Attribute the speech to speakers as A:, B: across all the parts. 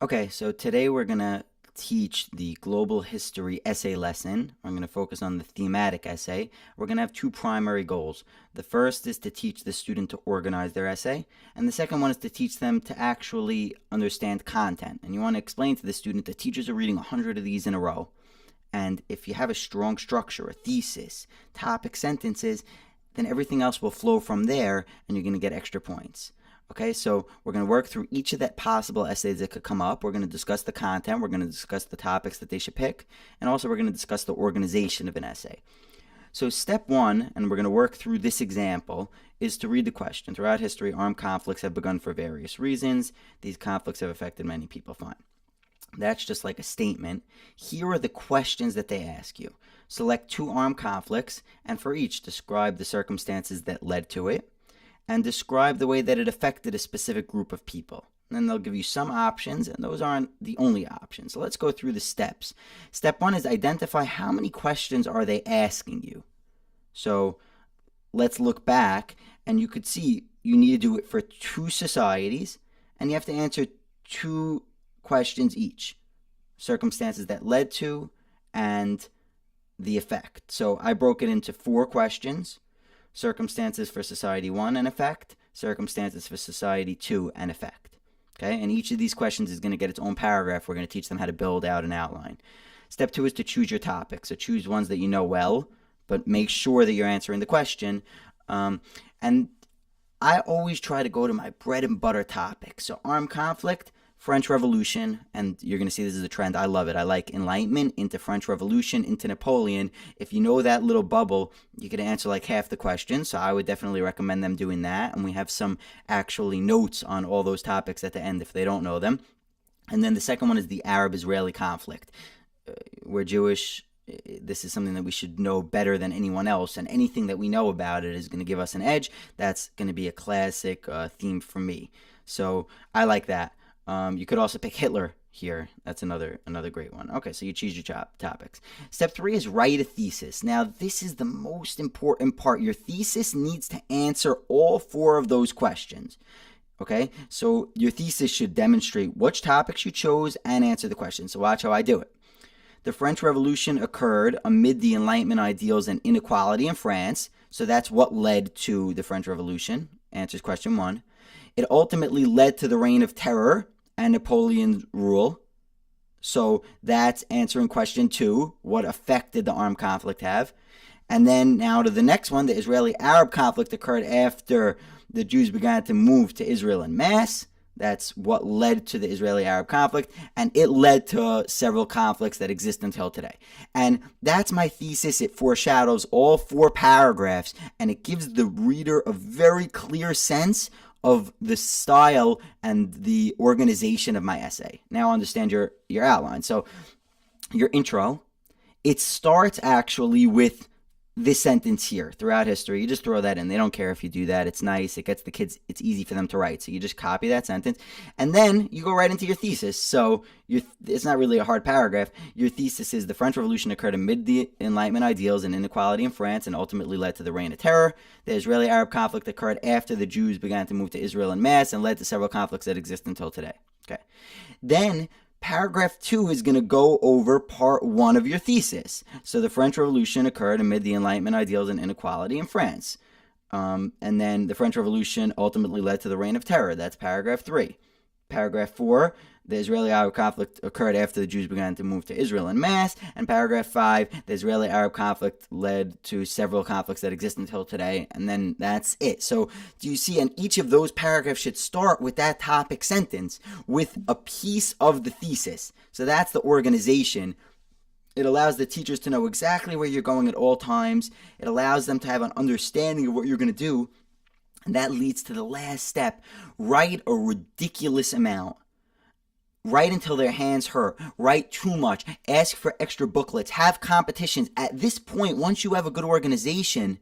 A: Okay, so today we're going to teach the global history essay lesson. I'm going to focus on the thematic essay. We're going to have two primary goals. The first is to teach the student to organize their essay, and the second one is to teach them to actually understand content. And you want to explain to the student that teachers are reading 100 of these in a row. And if you have a strong structure, a thesis, topic, sentences, then everything else will flow from there and you're going to get extra points. Okay, so we're going to work through each of that possible essays that could come up. We're going to discuss the content. We're going to discuss the topics that they should pick. And also we're going to discuss the organization of an essay. So step one, and we're going to work through this example, is to read the question. Throughout history, armed conflicts have begun for various reasons. These conflicts have affected many people. Fine. That's just like a statement. Here are the questions that they ask you. Select two armed conflicts, and for each, describe the circumstances that led to it, and describe the way that it affected a specific group of people. And then they'll give you some options, and those aren't the only options. So let's go through the steps. Step one is identify how many questions are they asking you. So let's look back, and you could see you need to do it for two societies, and you have to answer two questions each. Circumstances that led to and the effect. So I broke it into 4 questions. Circumstances for society 1 and effect, circumstances for society 2 and effect. Okay, and each of these questions is going to get its own paragraph. We're going to teach them how to build out an outline. Step 2 is to choose your topic. So choose ones that you know well, but make sure that you're answering the question. And I always try to go to my bread and butter topic. So armed conflict, French Revolution, and you're going to see this is a trend. I love it. I like Enlightenment into French Revolution into Napoleon. If you know that little bubble, you could answer like half the questions, so I would definitely recommend them doing that. And we have some actually notes on all those topics at the end if they don't know them. And then the second one is the Arab-Israeli conflict. We're Jewish. This is something that we should know better than anyone else, and anything that we know about it is going to give us an edge. That's going to be a classic theme for me. So I like that. You could also pick Hitler here. That's another great one. Okay, so you choose your topics. Step 3 is write a thesis. Now, this is the most important part. Your thesis needs to answer all 4 of those questions. Okay, so your thesis should demonstrate which topics you chose and answer the question. So watch how I do it. The French Revolution occurred amid the Enlightenment ideals and inequality in France. So that's what led to the French Revolution. Answers question 1. It ultimately led to the reign of terror and Napoleon's rule. So that's answering question 2. What effect did the armed conflict have? And then now to the next one, the Israeli-Arab conflict occurred after the Jews began to move to Israel en masse. That's what led to the Israeli-Arab conflict, and it led to several conflicts that exist until today. And that's my thesis. It foreshadows all 4 paragraphs, and it gives the reader a very clear sense of the style and the organization of my essay. Now understand your outline. So your intro, it starts actually with this sentence here. Throughout history, you just throw that in. They don't care if you do that. It's nice. It gets the kids, it's easy for them to write. So you just copy that sentence, and then you go right into your thesis. So it's not really a hard paragraph. Your thesis is the French Revolution occurred amid the Enlightenment ideals and inequality in France and ultimately led to the reign of terror. The Israeli-Arab conflict occurred after the Jews began to move to Israel en masse and led to several conflicts that exist until today. Okay. Then paragraph 2 is going to go over part 1 of your thesis. So the French Revolution occurred amid the Enlightenment ideals and inequality in France. And then the French Revolution ultimately led to the reign of terror. That's paragraph 3. Paragraph 4, the Israeli-Arab conflict occurred after the Jews began to move to Israel en masse. And paragraph 5, the Israeli-Arab conflict led to several conflicts that exist until today. And then that's it. So do you see? And each of those paragraphs should start with that topic sentence with a piece of the thesis. So that's the organization. It allows the teachers to know exactly where you're going at all times. It allows them to have an understanding of what you're going to do. And that leads to the last step. Write a ridiculous amount. Write until their hands hurt. Write too much. Ask for extra booklets. Have competitions. At this point, once you have a good organization,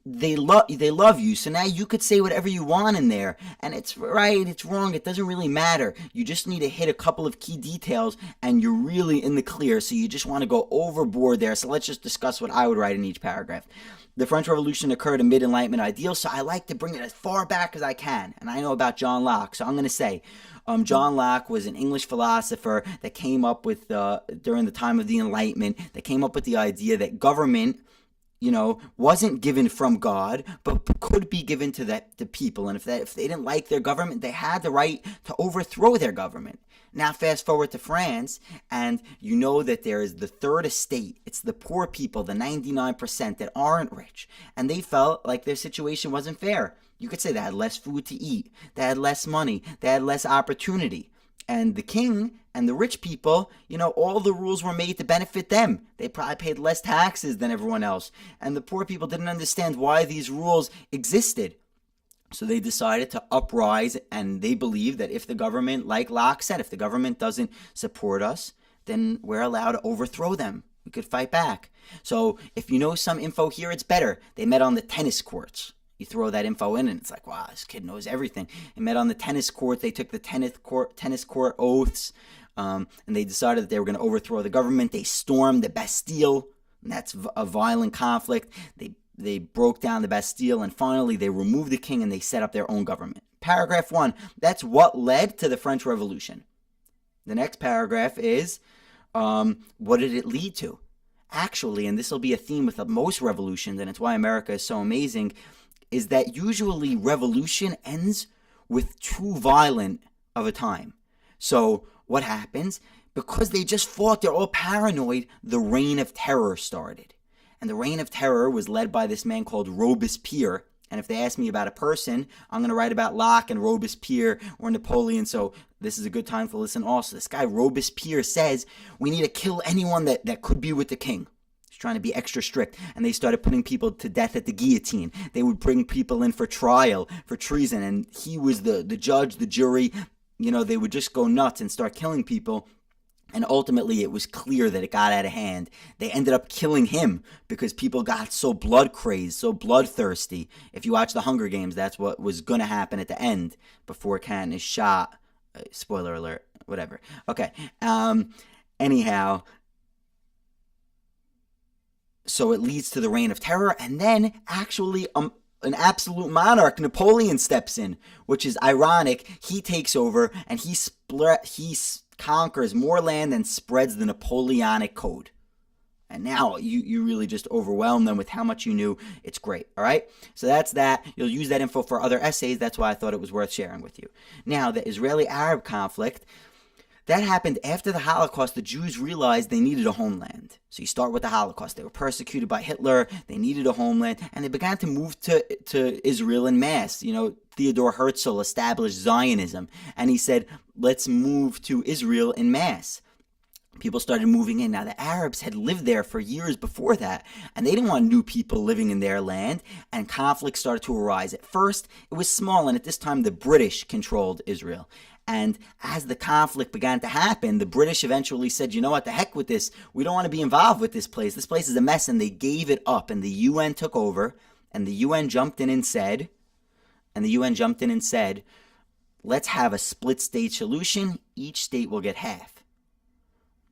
A: they love you, so now you could say whatever you want in there, and it's right, it's wrong, it doesn't really matter. You just need to hit a couple of key details and you're really in the clear, so you just want to go overboard there. So let's just discuss what I would write in each paragraph. The French Revolution occurred in mid-Enlightenment ideals, so I like to bring it as far back as I can. And I know about John Locke, so I'm going to say John Locke was an English philosopher that came up with, during the time of the Enlightenment, that came up with the idea that government, wasn't given from God, but could be given to the people. And if they didn't like their government, they had the right to overthrow their government. Now fast forward to France, and you know that there is the third estate. It's the poor people, the 99% that aren't rich. And they felt like their situation wasn't fair. You could say they had less food to eat, they had less money, they had less opportunity. And the king and the rich people, all the rules were made to benefit them. They probably paid less taxes than everyone else. And the poor people didn't understand why these rules existed. So they decided to uprise, and they believed that if the government, like Locke said, if the government doesn't support us, then we're allowed to overthrow them. We could fight back. So if you know some info here, it's better. They met on the tennis courts. You throw that info in and it's like, wow, this kid knows everything. They met on the tennis court. They took the tennis court oaths, and they decided that they were going to overthrow the government. They stormed the Bastille. And that's a violent conflict. They broke down the Bastille, and finally they removed the king and they set up their own government. Paragraph 1, that's what led to the French Revolution. The next paragraph is, what did it lead to? Actually, and this will be a theme with most revolutions, and it's why America is so amazing, is that usually revolution ends with too violent of a time. So what happens? Because they just fought, they're all paranoid, the Reign of Terror started. And the Reign of Terror was led by this man called Robespierre. And if they ask me about a person, I'm going to write about Locke and Robespierre or Napoleon. So this is a good time to listen also. This guy Robespierre says we need to kill anyone that could be with the king. He's trying to be extra strict. And they started putting people to death at the guillotine. They would bring people in for trial, for treason. And he was the judge, the jury. They would just go nuts and start killing people. And ultimately, it was clear that it got out of hand. They ended up killing him because people got so blood crazed, so bloodthirsty. If you watch The Hunger Games, that's what was going to happen at the end before Katniss shot. Spoiler alert, whatever. Okay. Anyhow, so it leads to the Reign of Terror. And then, actually, an absolute monarch, Napoleon, steps in, which is ironic. He takes over, and he conquers more land and spreads the Napoleonic Code. And now you really just overwhelm them with how much you knew. It's great, all right? So that's that. You'll use that info for other essays. That's why I thought it was worth sharing with you. Now, the Israeli-Arab conflict, that happened after the Holocaust. The Jews realized they needed a homeland. So you start with the Holocaust. They were persecuted by Hitler. They needed a homeland. And they began to move to Israel en masse. Theodor Herzl established Zionism. And he said, let's move to Israel en masse. People started moving in. Now, the Arabs had lived there for years before that, and they didn't want new people living in their land, and conflict started to arise. At first, it was small, and at this time, the British controlled Israel. And as the conflict began to happen, the British eventually said, you know what, the heck with this. We don't want to be involved with this place. This place is a mess, and they gave it up, and the UN took over, and the UN jumped in and said, let's have a split-state solution. Each state will get half.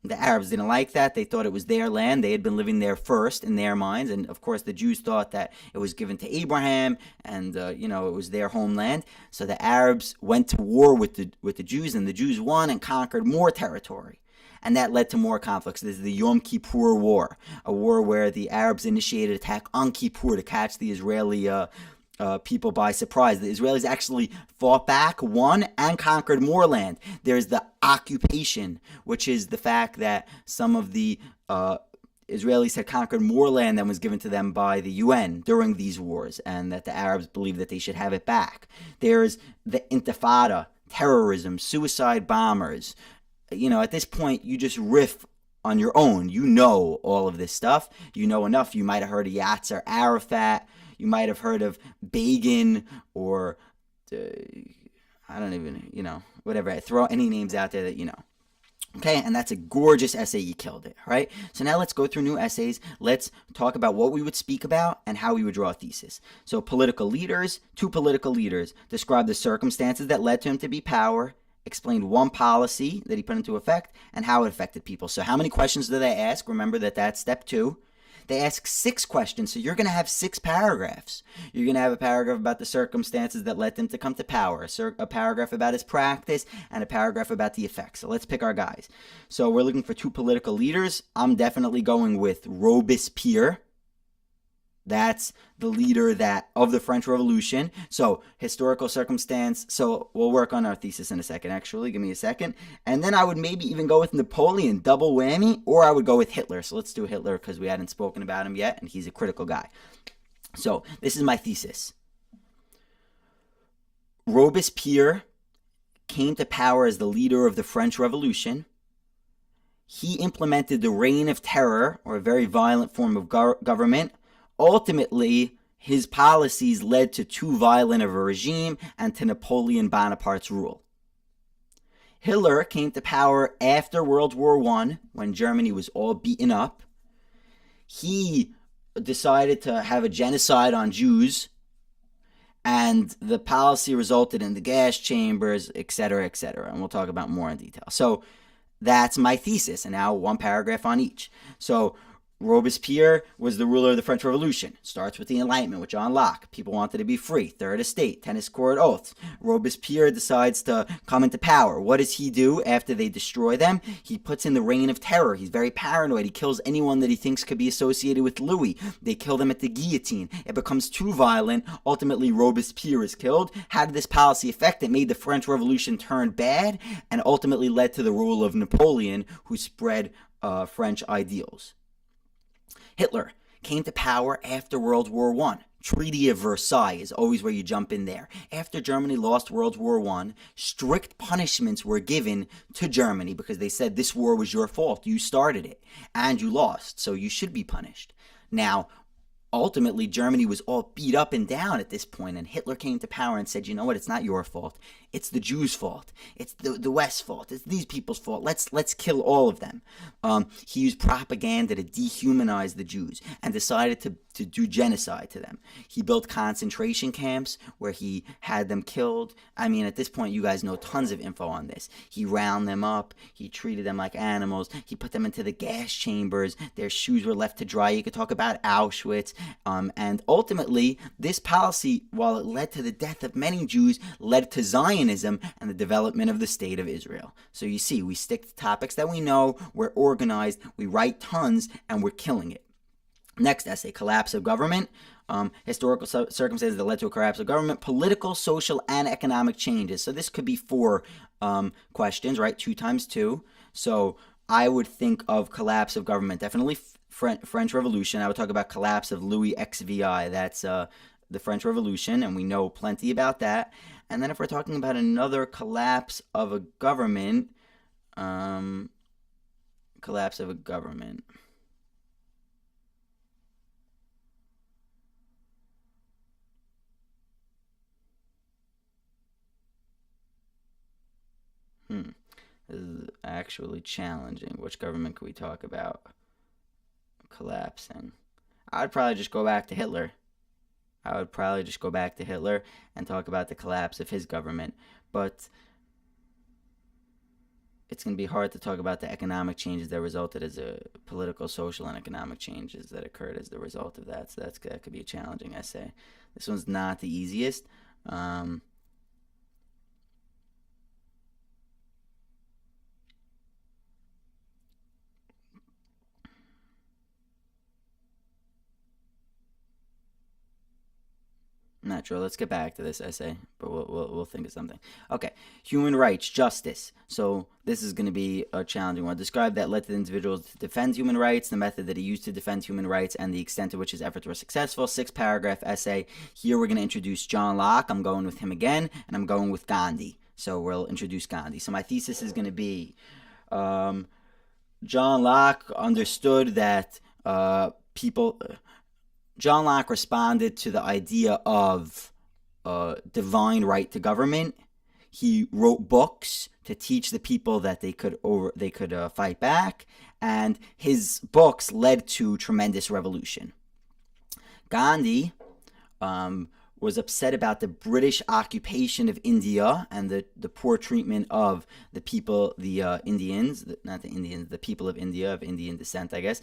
A: The Arabs didn't like that. They thought it was their land. They had been living there first in their minds. And, of course, the Jews thought that it was given to Abraham and, it was their homeland. So the Arabs went to war with the Jews, and the Jews won and conquered more territory. And that led to more conflicts. This is the Yom Kippur War, a war where the Arabs initiated an attack on Kippur to catch the Israeli people by surprise. The Israelis actually fought back, won, and conquered more land. There's the occupation, which is the fact that some of the Israelis had conquered more land than was given to them by the UN during these wars, and that the Arabs believed that they should have it back. There's the Intifada, terrorism, suicide bombers. At this point, you just riff on your own. You know all of this stuff. You know enough. You might have heard of Yasser Arafat. You might have heard of Begin or, I don't even, whatever. I throw any names out there that you know. Okay, and that's a gorgeous essay. You killed it, all right? So now let's go through new essays. Let's talk about what we would speak about and how we would draw a thesis. So two political leaders describe the circumstances that led to him to be power, explained one policy that he put into effect, and how it affected people. So how many questions do they ask? Remember that that's step 2. They ask 6 questions, so you're going to have 6 paragraphs. You're going to have a paragraph about the circumstances that led him to come to power, a paragraph about his practice, and a paragraph about the effects. So let's pick our guys. So we're looking for 2 political leaders. I'm definitely going with Robespierre. That's the leader of the French Revolution. So historical circumstance. So we'll work on our thesis in a second, actually. Give me a second. And then I would maybe even go with Napoleon, double whammy, or I would go with Hitler. So let's do Hitler because we hadn't spoken about him yet, and he's a critical guy. So this is my thesis. Robespierre came to power as the leader of the French Revolution. He implemented the reign of terror, or a very violent form of government. Ultimately, his policies led to too violent of a regime and to Napoleon Bonaparte's rule. Hitler came to power after World War I, when Germany was all beaten up. He decided to have a genocide on Jews, and the policy resulted in the gas chambers, etc., etc. And we'll talk about more in detail. So that's my thesis, and now 1 paragraph on each. So Robespierre was the ruler of the French Revolution. Starts with the Enlightenment with John Locke. People wanted to be free. Third Estate, tennis court oaths. Robespierre decides to come into power. What does he do after they destroy them? He puts in the reign of terror. He's very paranoid. He kills anyone that he thinks could be associated with Louis. They kill them at the guillotine. It becomes too violent. Ultimately, Robespierre is killed. How did this policy affect? It made the French Revolution turn bad and ultimately led to the rule of Napoleon, who spread French ideals. Hitler came to power after World War I. Treaty of Versailles is always where you jump in there. After Germany lost World War I, strict punishments were given to Germany because they said this war was your fault. You started it and you lost, so you should be punished. Now, ultimately, Germany was all beat up and down at this point, and Hitler came to power and said, you know what, it's not your fault. It's the Jews' fault. It's the West's fault. It's these people's fault. Let's kill all of them. He used propaganda to dehumanize the Jews and decided to do genocide to them. He built concentration camps where he had them killed. I mean, at this point, you guys know tons of info on this. He rounded them up. He treated them like animals. He put them into the gas chambers. Their shoes were left to dry. You could talk about Auschwitz. And ultimately, this policy, while it led to the death of many Jews, led to Zionism and the development of the State of Israel. So you see, we stick to topics that we know, we're organized, we write tons, and we're killing it. Next essay, collapse of government. Historical circumstances that led to a collapse of government, political, social, and economic changes. So this could be 4 questions, right? 2 times 2. So I would think of collapse of government, definitely French Revolution. I would talk about collapse of Louis XVI. That's the French Revolution, and we know plenty about that. And then if we're talking about another collapse of a government, collapse of a government. This is actually challenging. Which government could we talk about collapsing? I'd probably just go back to Hitler. And talk about the collapse of his government. But it's going to be hard to talk about the economic changes that resulted as a political, social, and economic changes that occurred as the result of that. So that could be a challenging essay. This one's not the easiest. Not sure. Let's get back to this essay, but we'll think of something. Okay, human rights, justice. So this is going to be a challenging one. Describe that led the individual to defend human rights, the method that he used to defend human rights, and the extent to which his efforts were successful. 6-paragraph essay. Here we're going to introduce John Locke. I'm going with him again, and I'm going with Gandhi. So we'll introduce Gandhi. So my thesis is going to be John Locke understood that John Locke responded to the idea of divine right to government. He wrote books to teach the people that they could fight back, and his books led to tremendous revolution. Gandhi was upset about the British occupation of India and the poor treatment of the people, the Indians, not the Indians, the people of India, of Indian descent, I guess.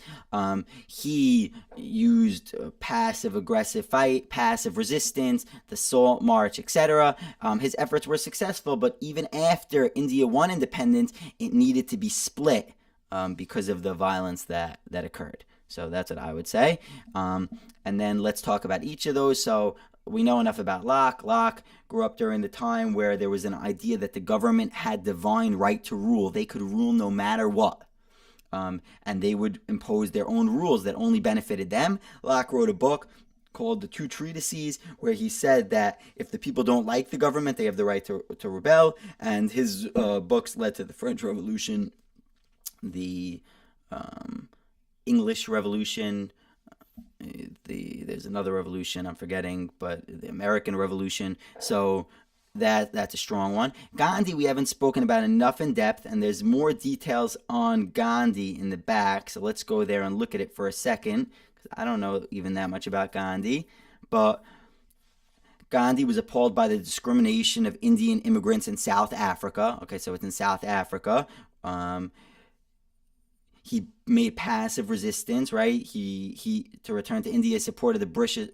A: He used passive-aggressive fight, passive resistance, the Salt March, etc. His efforts were successful, but even after India won independence, it needed to be split because of the violence that occurred. So that's what I would say. And then let's talk about each of those. So we know enough about Locke. Locke grew up during the time where there was an idea that the government had divine right to rule. They could rule no matter what. And they would impose their own rules that only benefited them. Locke wrote a book called The Two Treatises, where he said that if the people don't like the government, they have the right to rebel. And his books led to the French Revolution, the English Revolution, there's another revolution I'm forgetting, but the American Revolution. So that's a strong one. Gandhi we haven't spoken about enough in depth, and there's more details on Gandhi in the back. So let's go there and look at it for a second, because I don't know even that much about Gandhi. But Gandhi was appalled by the discrimination of Indian immigrants in South Africa. Okay, so it's in South Africa. He made passive resistance, right? He to return to India, supported the British.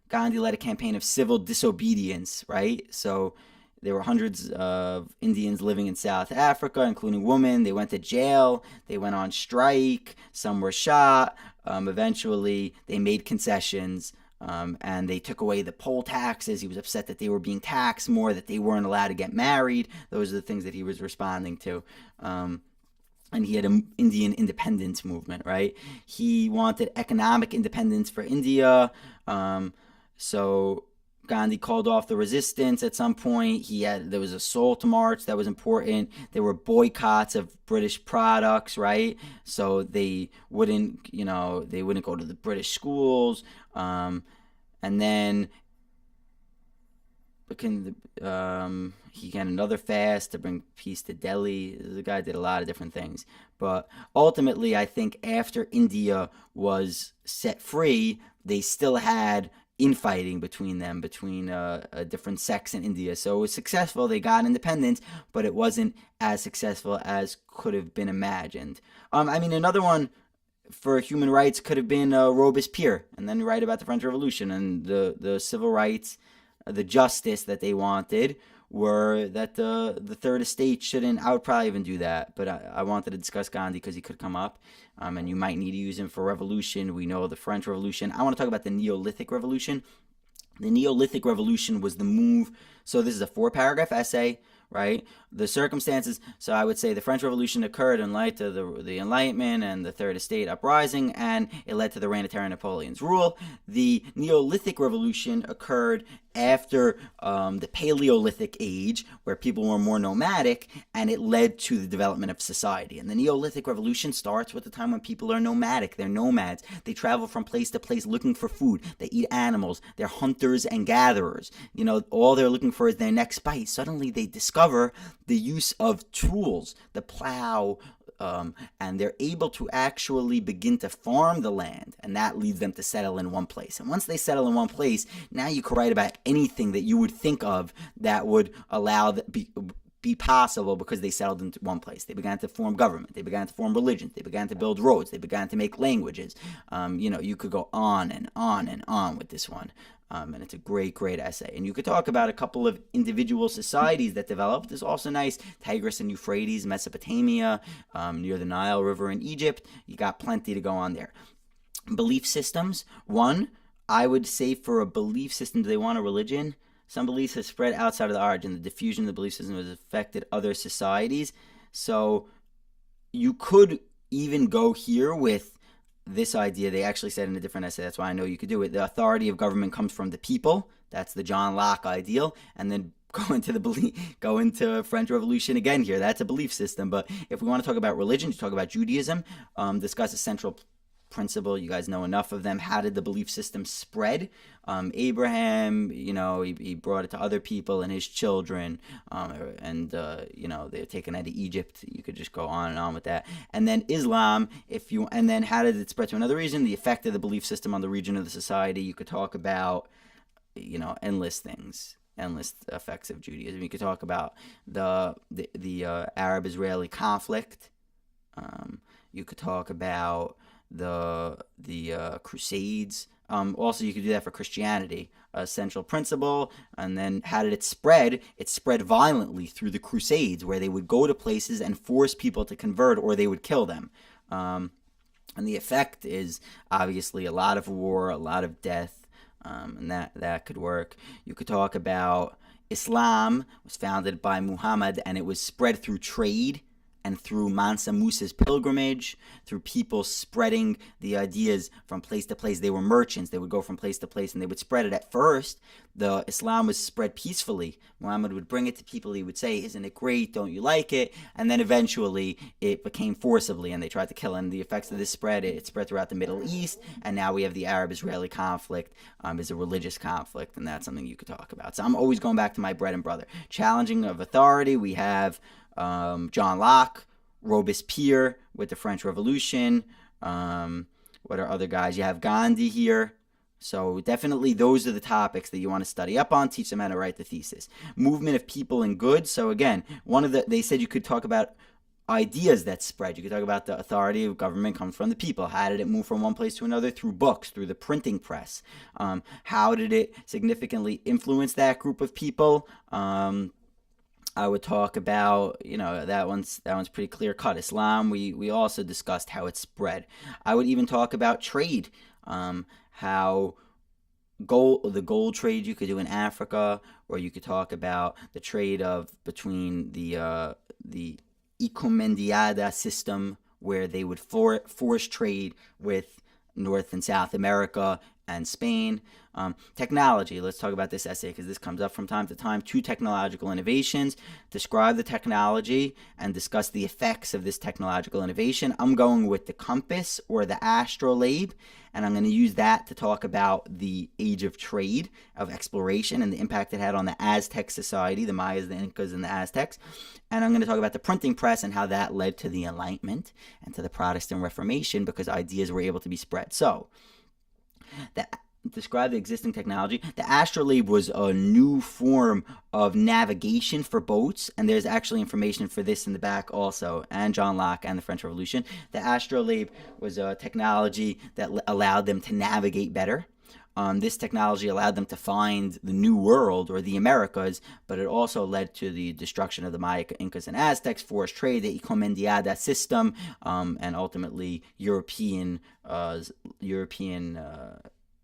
A: Gandhi led a campaign of civil disobedience, right? So there were hundreds of Indians living in South Africa, including women. They went to jail. They went on strike. Some were shot. Eventually, they made concessions. And they took away the poll taxes. He was upset that they were being taxed more, that they weren't allowed to get married. Those are the things that he was responding to. And he had an Indian independence movement, right? He wanted economic independence for India. So Gandhi called off the resistance at some point. There was a Salt March that was important. There were boycotts of British products, right? So they wouldn't go to the British schools. And then he had another fast to bring peace to Delhi. The guy did a lot of different things. But ultimately, I think after India was set free, they still had infighting between different sects in India. So it was successful. They got independence, but it wasn't as successful as could have been imagined. Another one for human rights could have been Robespierre, and then write about the French Revolution and the civil rights, the justice that they wanted were that the third estate shouldn't. I would probably even do that, but I wanted to discuss Gandhi because he could come up, and you might need to use him for revolution. We know the French Revolution. I want to talk about the Neolithic Revolution. The Neolithic Revolution was the move. So this is a 4-paragraph essay, right? The circumstances. So I would say the French Revolution occurred in light of the Enlightenment and the Third Estate uprising, and it led to the reign of Terry Napoleon's rule. The Neolithic Revolution occurred after the Paleolithic age, where people were more nomadic, and it led to the development of society. And the Neolithic Revolution starts with the time when people are nomadic. They're nomads. They travel from place to place looking for food. They eat animals. They're hunters and gatherers. All they're looking for is their next bite. Suddenly they discover the use of tools, the plow, and they're able to actually begin to farm the land, and that leads them to settle in one place. And once they settle in one place, now you can write about anything that you would think of that would allow be possible because they settled into one place. They began to form government. They began to form religions. They began to build roads. They began to make languages. You could go on and on and on with this one. And it's a great, great essay. And you could talk about a couple of individual societies that developed. There's also nice Tigris and Euphrates, Mesopotamia, near the Nile River in Egypt. You got plenty to go on there. Belief systems. One, I would say for a belief system, do they want a religion? Some beliefs have spread outside of the origin. The diffusion of the belief system has affected other societies. So you could even go here with this idea. They actually said in a different essay, that's why I know you could do it. The authority of government comes from the people. That's the John Locke ideal. And then go into French Revolution again here. That's a belief system. But if we want to talk about religion, to talk about Judaism, discuss a central principle. You guys know enough of them. How did the belief system spread? Abraham, he brought it to other people and his children, and they're taken out of Egypt. You could just go on and on with that. And then Islam, and then how did it spread to another region? The effect of the belief system on the region of the society. You could talk about, endless things. Endless effects of Judaism. You could talk about the Arab-Israeli conflict. You could talk about the Crusades. Also, you could do that for Christianity, a central principle. And then how did it spread? It spread violently through the Crusades, where they would go to places and force people to convert, or they would kill them. And the effect is obviously a lot of war, a lot of death, and that could work. You could talk about Islam was founded by Muhammad, and it was spread through trade and through Mansa Musa's pilgrimage, through people spreading the ideas from place to place. They were merchants. They would go from place to place, and they would spread it. At first, the Islam was spread peacefully. Muhammad would bring it to people. He would say, "Isn't it great? Don't you like it?" And then eventually, it became forcibly, and they tried to kill him. The effects of this spread, it spread throughout the Middle East, and now we have the Arab-Israeli conflict is a religious conflict, and that's something you could talk about. So I'm always going back to my bread and butter. Challenging of authority, we have John Locke, Robespierre with the French Revolution. What are other guys? You have Gandhi here. So definitely those are the topics that you want to study up on. Teach them how to write the thesis. Movement of people and goods. So again, they said you could talk about ideas that spread. You could talk about the authority of government comes from the people. How did it move from one place to another? Through books, through the printing press. How did it significantly influence that group of people? I would talk about, that one's pretty clear cut. Islam, we also discussed how it spread. I would even talk about trade, how the gold trade you could do in Africa, or you could talk about the trade between the Encomendiada system, where they would force trade with North and South America and Spain. Technology, let's talk about this essay because this comes up from time to time. 2 technological innovations. Describe the technology and discuss the effects of this technological innovation. I'm going with the compass or the astrolabe, and I'm going to use that to talk about the age of trade, of exploration, and the impact it had on the Aztec society, the Mayas, the Incas, and the Aztecs. And I'm going to talk about the printing press and how that led to the Enlightenment and to the Protestant Reformation, because ideas were able to be spread. So, describe the existing technology. The astrolabe was a new form of navigation for boats, and there's actually information for this in the back also, and John Locke and the French Revolution. The astrolabe was a technology that allowed them to navigate better. This technology allowed them to find the New World, or the Americas, but it also led to the destruction of the Maya, Incas, and Aztecs, forced trade, the Encomendiada system, and ultimately European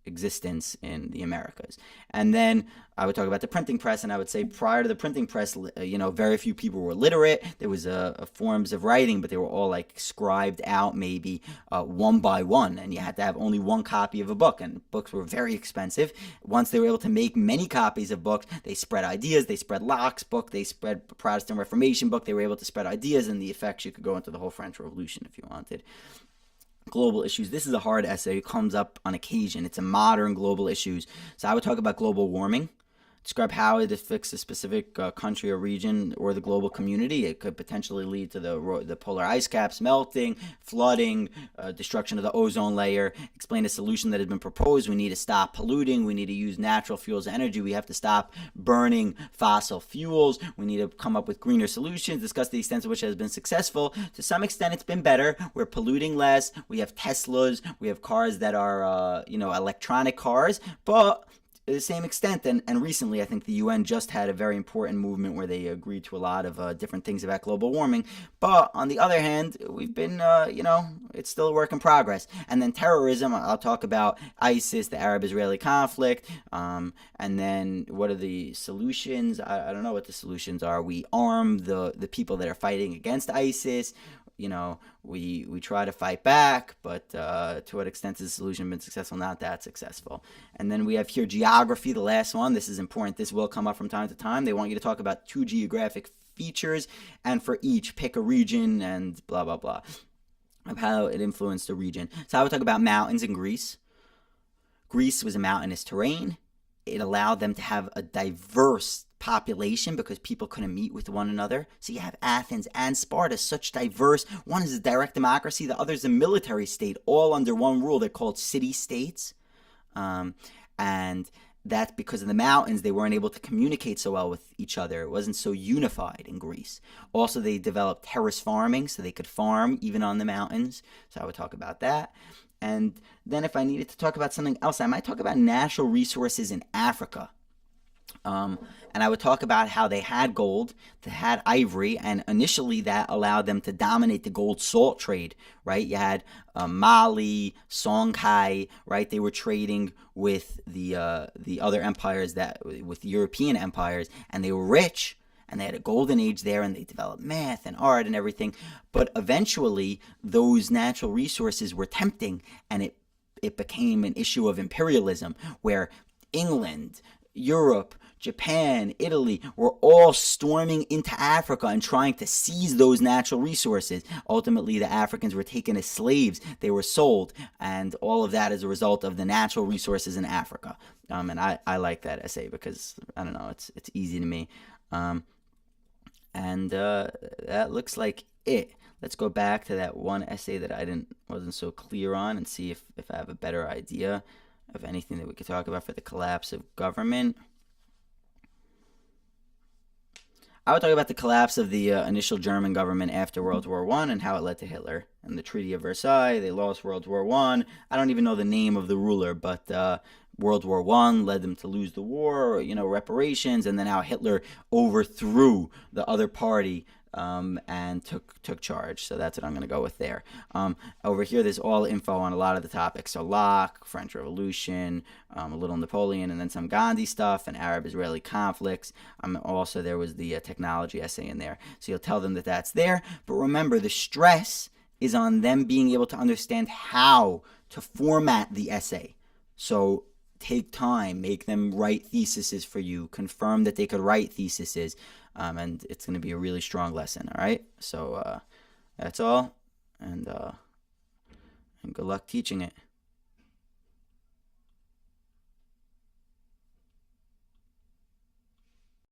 A: existence in the Americas. And then I would talk about the printing press, and I would say prior to the printing press, very few people were literate. There was forms of writing, but they were all like scribed out maybe one by one, and you had to have only one copy of a book, and books were very expensive. Once they were able to make many copies of books, they spread ideas. They spread Locke's book, they spread Protestant Reformation book. They were able to spread ideas, and the effects, you could go into the whole French Revolution if you wanted. Global issues. This is a hard essay. It comes up on occasion. It's a modern global issues. So I would talk about global warming. Describe how it affects a specific country or region or the global community. It could potentially lead to the polar ice caps melting, flooding, destruction of the ozone layer. Explain a solution that has been proposed. We need to stop polluting. We need to use natural fuels and energy. We have to stop burning fossil fuels. We need to come up with greener solutions. Discuss the extent to which it has been successful. To some extent, it's been better. We're polluting less. We have Teslas. We have cars that are, electronic cars. But to the same extent, and recently I think the UN just had a very important movement where they agreed to a lot of different things about global warming. But on the other hand, we've been, it's still a work in progress. And then terrorism, I'll talk about ISIS, the Arab-Israeli conflict, and then what are the solutions? I don't know what the solutions are. We arm the people that are fighting against ISIS. We try to fight back, but to what extent has the solution been successful? Not that successful. And then we have here geography, the last one. This is important. This will come up from time to time. They want you to talk about 2 geographic features, and for each, pick a region and blah, blah, blah. of how it influenced the region. So I would talk about mountains in Greece. Greece was a mountainous terrain. It allowed them to have a diverse population because people couldn't meet with one another. So you have Athens and Sparta, such diverse. One is a direct democracy, the other is a military state, all under one rule. They're called city-states. And that's because of the mountains. They weren't able to communicate so well with each other. It wasn't so unified in Greece. Also, they developed terrace farming, so they could farm even on the mountains. So I would talk about that. And then if I needed to talk about something else, I might talk about natural resources in Africa. And I would talk about how they had gold, they had ivory, and initially that allowed them to dominate the gold salt trade, right? You had Mali, Songhai, right? They were trading with the other empires, with European empires, and they were rich, and they had a golden age there, and they developed math and art and everything. But eventually, those natural resources were tempting, and it became an issue of imperialism, where England, Europe, Japan, Italy were all storming into Africa and trying to seize those natural resources. Ultimately, the Africans were taken as slaves. They were sold, and all of that is a result of the natural resources in Africa. And I like that essay because, I don't know, it's easy to me. And that looks like it. Let's go back to that one essay that I wasn't so clear on and see if I have a better idea of anything that we could talk about for the collapse of government. I would talk about the collapse of the initial German government after World War I and how it led to Hitler. And the Treaty of Versailles, they lost World War I. I don't even know the name of the ruler, but World War I led them to lose the war, reparations, and then how Hitler overthrew the other party and took charge. So that's what I'm going to go with there. Over here, there's all info on a lot of the topics. So Locke, French Revolution, a little Napoleon, and then some Gandhi stuff, and Arab-Israeli conflicts. Also, there was the technology essay in there. So you'll tell them that that's there. But remember, the stress is on them being able to understand how to format the essay. So take time, make them write theses for you, confirm that they could write theses. And it's going to be a really strong lesson, all right? So that's all, and good luck teaching it.